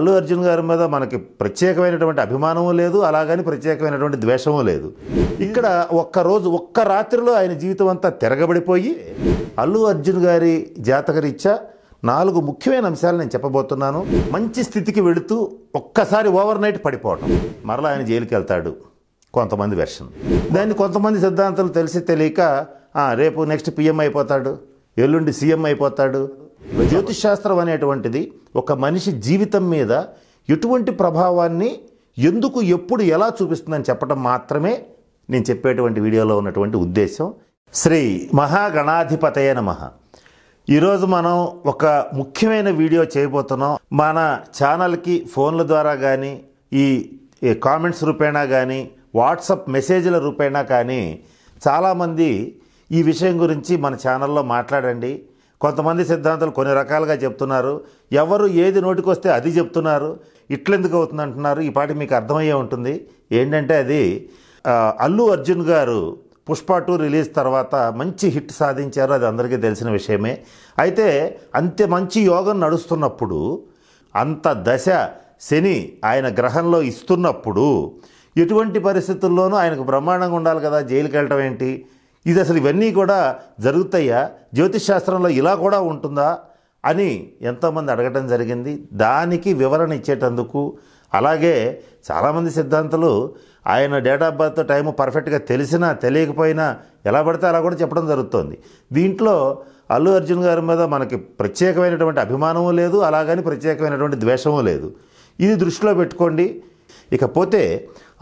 అల్లు అర్జున్ గారి మీద మనకి ప్రత్యేకమైనటువంటి అభిమానము లేదు, అలాగని ప్రత్యేకమైనటువంటి ద్వేషము లేదు. ఇక్కడ ఒక్క రాత్రిలో ఆయన జీవితం అంతా తిరగబడిపోయి అల్లు అర్జున్ గారి జాతకరీత్యా 4 ముఖ్యమైన అంశాలు నేను చెప్పబోతున్నాను. మంచి స్థితికి వెళుతూ ఒక్కసారి ఓవర్ నైట్ పడిపోవటం, మరలా ఆయన జైలుకి వెళ్తాడు కొంతమంది వెర్షన్. దాన్ని కొంతమంది సిద్ధాంతాలు తెలిసి తెలియక రేపు నెక్స్ట్ పిఎం అయిపోతాడు, ఎల్లుండి సీఎం అయిపోతాడు. జ్యోతిష్ శాస్త్రం అనేటువంటిది ఒక మనిషి జీవితం మీద ఎటువంటి ప్రభావాన్ని ఎందుకు ఎప్పుడు ఎలా చూపిస్తుందని చెప్పడం మాత్రమే నేను చెప్పేటువంటి వీడియోలో ఉన్నటువంటి ఉద్దేశం. శ్రీ మహాగణాధిపతయ నమః. ఈరోజు మనం ఒక ముఖ్యమైన వీడియో చేయబోతున్నాం. మన ఛానల్కి ఫోన్ల ద్వారా కానీ, ఈ కామెంట్స్ రూపేణా కానీ, వాట్సాప్ మెసేజ్ల రూపేణా కానీ చాలామంది ఈ విషయం గురించి మన ఛానల్లో మాట్లాడండి. కొంతమంది సిద్ధాంతాలు కొన్ని రకాలుగా చెప్తున్నారు, ఎవరు ఏది నోటికొస్తే అది చెప్తున్నారు, ఇట్లెందుకు అవుతుంది అంటున్నారు. ఈ పాటి మీకు అర్థమయ్యే ఉంటుంది. ఏంటంటే అది అల్లు అర్జున్ గారు పుష్ప 2 రిలీజ్ తర్వాత మంచి హిట్ సాధించారు, అది అందరికీ తెలిసిన విషయమే. అయితే అంత మంచి యోగం నడుస్తున్నప్పుడు, అంత దశ శని ఆయన గ్రహంలో ఇస్తున్నప్పుడు ఎటువంటి పరిస్థితుల్లోనూ ఆయనకు బ్రహ్మాండంగా ఉండాలి కదా, జైలుకి వెళ్ళటం ఏంటి, ఇది అసలు ఇవన్నీ కూడా జరుగుతాయా, జ్యోతిష్ శాస్త్రంలో ఇలా కూడా ఉంటుందా అని ఎంతోమంది అడగటం జరిగింది. దానికి వివరణ ఇచ్చేటందుకు, అలాగే చాలామంది సిద్ధాంతులు ఆయన డేట్ ఆఫ్ బర్త్ టైము పర్ఫెక్ట్గా తెలిసినా తెలియకపోయినా ఎలా పడితే అలా కూడా చెప్పడం జరుగుతుంది. దీంట్లో అల్లు అర్జున్ గారి మీద మనకి ప్రత్యేకమైనటువంటి అభిమానము లేదు, అలాగని ప్రత్యేకమైనటువంటి ద్వేషము లేదు. ఇది దృష్టిలో పెట్టుకోండి. ఇకపోతే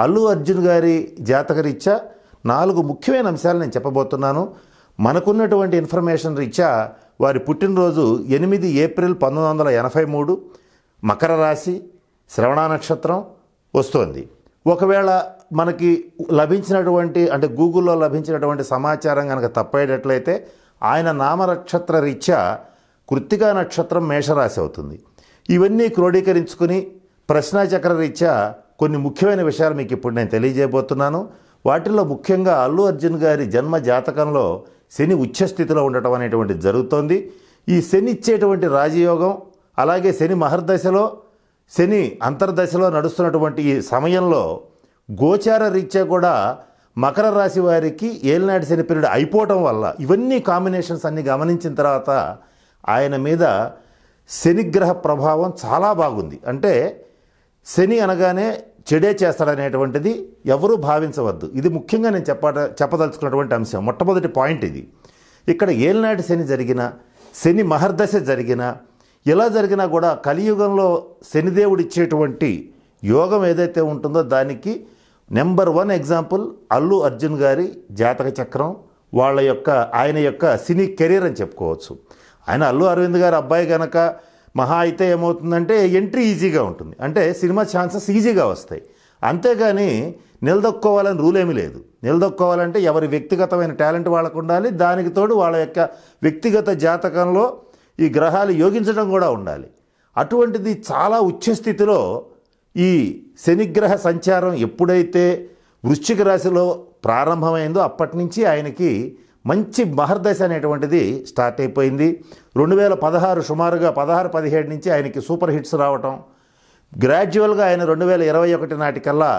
అల్లు అర్జున్ గారి జాతకరీత్యా 4 ముఖ్యమైన అంశాలు నేను చెప్పబోతున్నాను. మనకున్నటువంటి ఇన్ఫర్మేషన్ రీత్యా వారి పుట్టినరోజు 8 ఏప్రిల్ 1983, మకర రాశి, శ్రవణ నక్షత్రం వస్తోంది. ఒకవేళ మనకి లభించినటువంటి అంటే గూగుల్లో లభించినటువంటి సమాచారం కనుక తప్పేటట్లయితే ఆయన నామనక్షత్ర రీత్యా కృత్తికా నక్షత్రం మేషరాశి అవుతుంది. ఇవన్నీ క్రోడీకరించుకుని ప్రశ్నాచక్ర రీత్యా కొన్ని ముఖ్యమైన విషయాలు మీకు ఇప్పుడు నేను తెలియజేయబోతున్నాను. వాటిల్లో ముఖ్యంగా అల్లు అర్జున్ గారి జన్మ జాతకంలో శని ఉచ్చస్థితిలో ఉండటం అనేటువంటిది జరుగుతోంది. ఈ శని ఇచ్చేటువంటి రాజయోగం, అలాగే శని మహర్దశలో, శని అంతర్దశలో నడుస్తున్నటువంటి ఈ సమయంలో గోచార రీత్యా కూడా మకర రాశి వారికి ఏలినాటి శని పీరియడ్ అయిపోవటం వల్ల ఇవన్నీ కాంబినేషన్స్ అన్ని గమనించిన తర్వాత ఆయన మీద శనిగ్రహ ప్రభావం చాలా బాగుంది. అంటే శని అనగానే చెడే చేస్తాడనేటువంటిది ఎవరూ భావించవద్దు. ఇది ముఖ్యంగా నేను చెప్పదలుచుకున్నటువంటి అంశం. మొట్టమొదటి పాయింట్ ఇది. ఇక్కడ ఏలినాటి శని జరిగిన, శని మహర్దశ జరిగిన, ఎలా జరిగినా కూడా కలియుగంలో శనిదేవుడు ఇచ్చేటువంటి యోగం ఏదైతే ఉంటుందో దానికి నెంబర్ 1 ఎగ్జాంపుల్ అల్లు అర్జున్ గారి జాతక చక్రం, ఆయన యొక్క సినీ కెరీర్ అని చెప్పుకోవచ్చు. ఆయన అల్లు అరవింద్ గారి అబ్బాయి కనుక మహా అయితే ఏమవుతుందంటే ఎంట్రీ ఈజీగా ఉంటుంది, అంటే సినిమా ఛాన్సెస్ ఈజీగా వస్తాయి. అంతేగాని నిలదొక్కోవాలని రూల్ ఏమీ లేదు. నిలదొక్కోవాలంటే ఎవరి వ్యక్తిగతమైన టాలెంట్ వాళ్ళకు ఉండాలి, దానికి తోడు వాళ్ళ యొక్క వ్యక్తిగత జాతకంలో ఈ గ్రహాలు యోగించడం కూడా ఉండాలి. అటువంటిది చాలా ఉచ్చస్థితిలో ఈ శనిగ్రహ సంచారం ఎప్పుడైతే వృశ్చిక రాశిలో ప్రారంభమైందో అప్పటి నుంచి ఆయనకి మంచి మహర్దశ అనేటువంటిది స్టార్ట్ అయిపోయింది. 2016 సుమారుగా 16-17 నుంచి ఆయనకి సూపర్ హిట్స్ రావటం, గ్రాడ్యువల్గా ఆయన 2021 నాటికల్లా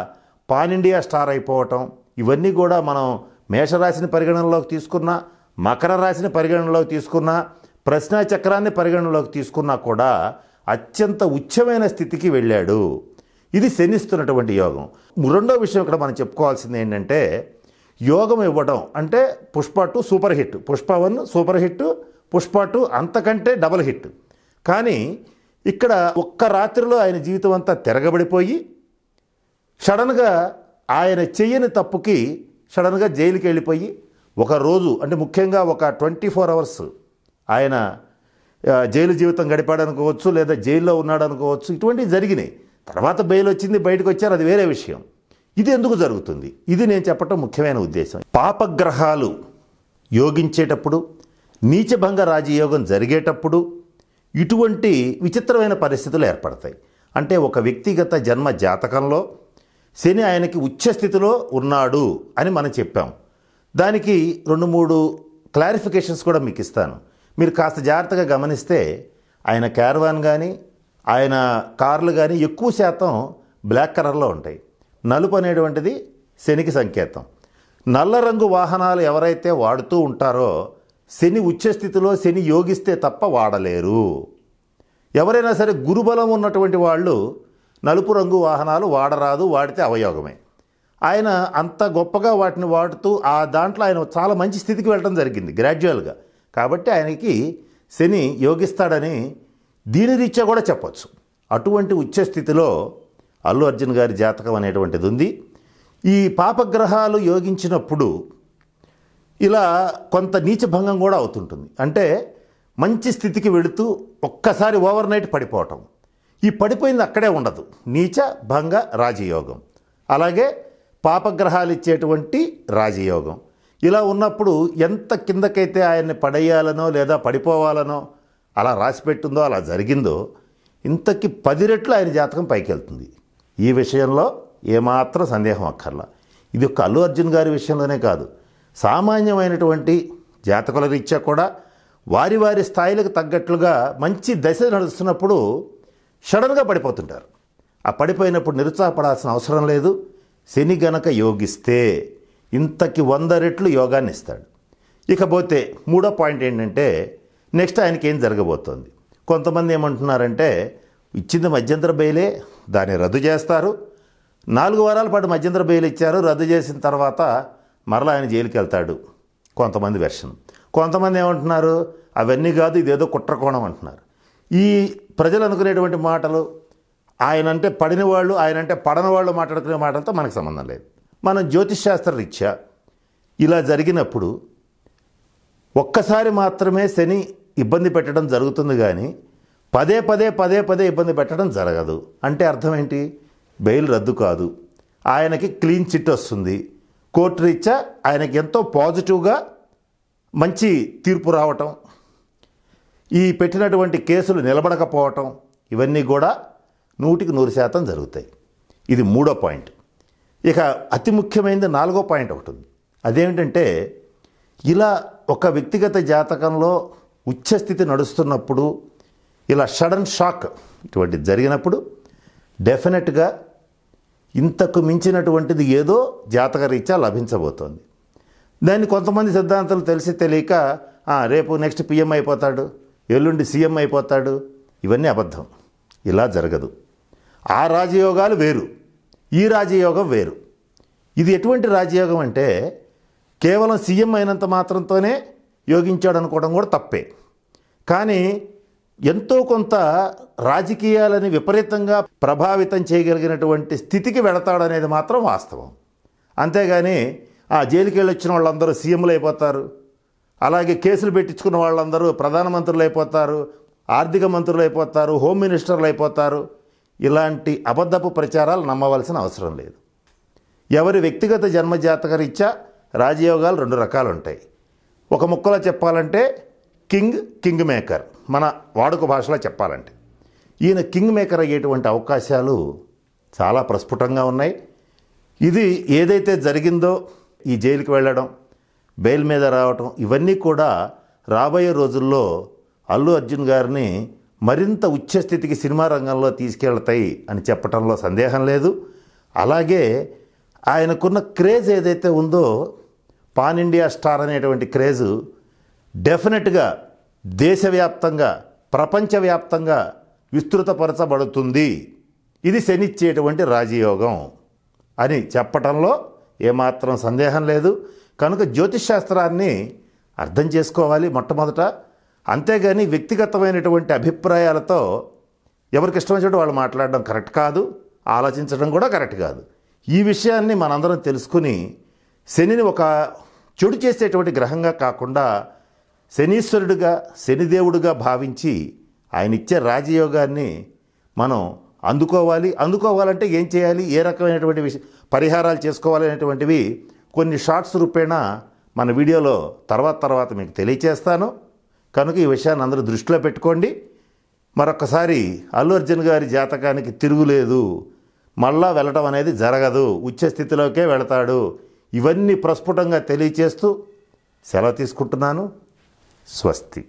పాన్ ఇండియా స్టార్ అయిపోవటం, ఇవన్నీ కూడా మనం మేషరాశిని పరిగణనలోకి తీసుకున్నా, మకర రాశిని పరిగణనలోకి తీసుకున్నా, ప్రశ్నా చక్రాన్ని పరిగణనలోకి తీసుకున్నా కూడా అత్యంత ఉచ్చమైన స్థితికి వెళ్ళాడు. ఇది శనిస్తున్నటువంటి యోగం. రెండో విషయం ఇక్కడ మనం చెప్పుకోవాల్సింది ఏంటంటే, యోగం ఇవ్వడం అంటే Pushpa 2 super hit, Pushpa 1 super hit, Pushpa 2 అంతకంటే డబల్ హిట్. కానీ ఇక్కడ ఒక్క రాత్రిలో ఆయన జీవితం అంతా తిరగబడిపోయి సడన్గా ఆయన చెయ్యని తప్పుకి సడన్గా జైలుకి వెళ్ళిపోయి ఒక రోజు, అంటే ముఖ్యంగా ఒక 24 అవర్స్ ఆయన జైలు జీవితం గడిపాడు అనుకోవచ్చు, లేదా జైల్లో ఉన్నాడు అనుకోవచ్చు. ఇటువంటివి జరిగినాయి. తర్వాత బెయిల్ వచ్చింది, బయటకు వచ్చారు, అది వేరే విషయం. ఇది ఎందుకు జరుగుతుంది, ఇది నేను చెప్పటం ముఖ్యమైన ఉద్దేశం. పాపగ్రహాలు యోగించేటప్పుడు, నీచభంగ రాజయోగం జరిగేటప్పుడు ఇటువంటి విచిత్రమైన పరిస్థితులు ఏర్పడతాయి. అంటే ఒక వ్యక్తిగత జన్మ జాతకంలో శని ఆయనకి ఉచ్చస్థితిలో ఉన్నాడు అని మనం చెప్పాం. దానికి 2-3 క్లారిఫికేషన్స్ కూడా మీకు ఇస్తాను. మీరు కాస్త జాగ్రత్తగా గమనిస్తే ఆయన క్యారవాన్ కానీ, ఆయన కార్లు కానీ ఎక్కువ శాతం బ్లాక్ కలర్లో ఉంటాయి. నలుపు అనేటువంటిది శనికి సంకేతం. నల్ల రంగు వాహనాలు ఎవరైతే వాడుతూ ఉంటారో శని ఉచ్చస్థితిలో శని యోగిస్తే తప్ప వాడలేరు. ఎవరైనా సరే గురుబలం ఉన్నటువంటి వాళ్ళు నలుపు రంగు వాహనాలు వాడరాదు, వాడితే అవయోగమే. ఆయన అంత గొప్పగా వాటిని వాడుతూ ఆ దాంట్లో ఆయన చాలా మంచి స్థితికి వెళ్ళడం జరిగింది గ్రాడ్యువల్గా. కాబట్టి ఆయనకి శని యోగిస్తాడని దీని రీత్యా కూడా చెప్పచ్చు. అటువంటి ఉచ్చస్థితిలో అల్లు అర్జున్ గారి జాతకం అనేటువంటిది ఉంది. ఈ పాపగ్రహాలు యోగించినప్పుడు ఇలా కొంత నీచభంగం కూడా అవుతుంటుంది. అంటే మంచి స్థితికి వెళుతూ ఒక్కసారి ఓవర్ నైట్ పడిపోవటం. ఈ పడిపోయింది అక్కడే ఉండదు. నీచ భంగ రాజయోగం, అలాగే పాపగ్రహాలు ఇచ్చేటువంటి రాజయోగం. ఇలా ఉన్నప్పుడు ఎంత కిందకైతే ఆయన్ని పడేయాలనో లేదా పడిపోవాలనో అలా రాసిపెట్టిందో అలా జరిగిందో ఇంతకి 10 రెట్లు ఆయన జాతకం పైకి వెళ్తుంది. ఈ విషయంలో ఏమాత్రం సందేహం అక్కర్లా. ఇది ఒక అల్లు అర్జున్ గారి విషయంలోనే కాదు, సామాన్యమైనటువంటి జాతకుల రీత్యా కూడా వారి వారి స్థాయిలకు తగ్గట్లుగా మంచి దశ నడుస్తున్నప్పుడు సడన్గా పడిపోతుంటారు. ఆ పడిపోయినప్పుడు నిరుత్సాహపడాల్సిన అవసరం లేదు. శని గనక యోగిస్తే ఇంతకి 100 రెట్లు యోగాన్ని ఇస్తాడు. ఇకపోతే మూడో పాయింట్ ఏంటంటే నెక్స్ట్ ఆయనకి ఏం జరగబోతోంది. కొంతమంది ఏమంటున్నారంటే ఇచ్చింది మధ్యంతర బెయిలే, దాన్ని రద్దు చేస్తారు. 4 వారాల పాటు మధ్యంతర బెయిల్ ఇచ్చారు, రద్దు చేసిన తర్వాత మరలా ఆయన జైలుకి వెళ్తాడు. కొంతమంది వెర్షన్. కొంతమంది ఏమంటున్నారు అవన్నీ కాదు, ఇదేదో కుట్రకోణం అంటున్నారు. ఈ ప్రజలు అనుకునేటువంటి మాటలు, ఆయనంటే పడిన వాళ్ళు ఆయనంటే పడని వాళ్ళు మాట్లాడుకునే మాటలతో మనకు సంబంధం లేదు. మనం జ్యోతిష్ శాస్త్ర రీత్యా ఇలా జరిగినప్పుడు ఒక్కసారి మాత్రమే శని ఇబ్బంది పెట్టడం జరుగుతుంది, కానీ పదే పదే ఇబ్బంది పెట్టడం జరగదు. అంటే అర్థం ఏంటి? బెయిల్ రద్దు కాదు, ఆయనకి క్లీన్ చిట్ వస్తుంది. కోర్టు రీత్యా ఆయనకి ఎంతో పాజిటివ్గా మంచి తీర్పు రావటం, ఈ పెట్టినటువంటి కేసులు నిలబడకపోవటం, ఇవన్నీ కూడా 100% జరుగుతాయి. ఇది మూడో పాయింట్. ఇక అతి ముఖ్యమైనది 4వ పాయింట్ ఒకటి ఉంది. అదేమిటంటే ఇలా ఒక వ్యక్తిగత జాతకంలో ఉచ్చస్థితి నడుస్తున్నప్పుడు ఇలా సడన్ షాక్ ఇటువంటిది జరిగినప్పుడు డెఫినెట్గా ఇంతకు మించినటువంటిది ఏదో జాతక రీత్యా లభించబోతోంది. దాన్ని కొంతమంది సిద్ధాంతాలు తెలిసి తెలియక రేపు నెక్స్ట్ పిఎం అయిపోతాడు, ఎల్లుండి సీఎం అయిపోతాడు, ఇవన్నీ అబద్ధం. ఇలా జరగదు. ఆ రాజయోగాలు వేరు, ఈ రాజయోగం వేరు. ఇది ఎటువంటి రాజయోగం అంటే కేవలం సీఎం అయినంత మాత్రంతోనే యోగించాడు అనుకోవడం కూడా తప్పే. కానీ ఎంతో కొంత రాజకీయాలని విపరీతంగా ప్రభావితం చేయగలిగినటువంటి స్థితికి వెళతాడనేది మాత్రం వాస్తవం. అంతేగాని జైలుకి వెళ్ళి వచ్చిన వాళ్ళందరూ సీఎంలు అయిపోతారు, అలాగే కేసులు పెట్టించుకున్న వాళ్ళందరూ ప్రధానమంత్రులు అయిపోతారు, ఆర్థిక మంత్రులు అయిపోతారు, హోమ్ మినిస్టర్లు అయిపోతారు, ఇలాంటి అబద్ధపు ప్రచారాలు నమ్మవలసిన అవసరం లేదు. ఎవరి వ్యక్తిగత జన్మజాతక రీత్యా రాజయోగాలు 2 రకాలు ఉంటాయి. ఒక ముక్కలో చెప్పాలంటే కింగ్ మేకర్, మన వాడుక భాషలో చెప్పాలంటే ఈయన కింగ్ మేకర్ అయ్యేటువంటి అవకాశాలు చాలా ప్రస్ఫుటంగా ఉన్నాయి. ఇది ఏదైతే జరిగిందో ఈ జైలుకి వెళ్ళడం, బెయిల్ మీద రావటం, ఇవన్నీ కూడా రాబోయే రోజుల్లో అల్లు అర్జున్ గారిని మరింత ఉచ్చస్థితికి సినిమా రంగంలో తీసుకెళ్తాయి అని చెప్పడంలో సందేహం లేదు. అలాగే ఆయనకున్న క్రేజ్ ఏదైతే ఉందో, పాన్ ఇండియా స్టార్ అనేటువంటి క్రేజు డెఫినెట్గా దేశవ్యాప్తంగా ప్రపంచవ్యాప్తంగా విస్తృతపరచబడుతుంది. ఇది శనిచ్చేటువంటి రాజయోగం అని చెప్పటంలో ఏమాత్రం సందేహం లేదు. కనుక జ్యోతిష్ శాస్త్రాన్ని అర్థం చేసుకోవాలి మొట్టమొదట. అంతేగాని వ్యక్తిగతమైనటువంటి అభిప్రాయాలతో ఎవరికి ఇష్టం వచ్చినట్టు వాళ్ళు మాట్లాడడం కరెక్ట్ కాదు, ఆలోచించడం కూడా కరెక్ట్ కాదు. ఈ విషయాన్ని మనందరం తెలుసుకుని శనిని ఒక చెడు చేసేటువంటి గ్రహంగా కాకుండా శనీశ్వరుడిగా, శనిదేవుడిగా భావించి ఆయన ఇచ్చే రాజయోగాన్ని మనం అందుకోవాలంటే ఏం చేయాలి, ఏ రకమైనటువంటి పరిహారాలు చేసుకోవాలి అనేటువంటివి కొన్ని షార్ట్స్ రూపేణా మన వీడియోలో తర్వాత మీకు తెలియచేస్తాను. కనుక ఈ విషయాన్ని అందరూ దృష్టిలో పెట్టుకోండి. మరొకసారి అల్లు అర్జున్ గారి జాతకానికి తిరుగులేదు, మళ్ళా వెళ్ళటం అనేది జరగదు, ఉచ్చస్థితిలోకే వెళతాడు. ఇవన్నీ ప్రస్ఫుటంగా తెలియచేస్తూ సెలవు తీసుకుంటున్నాను. స్వస్తి.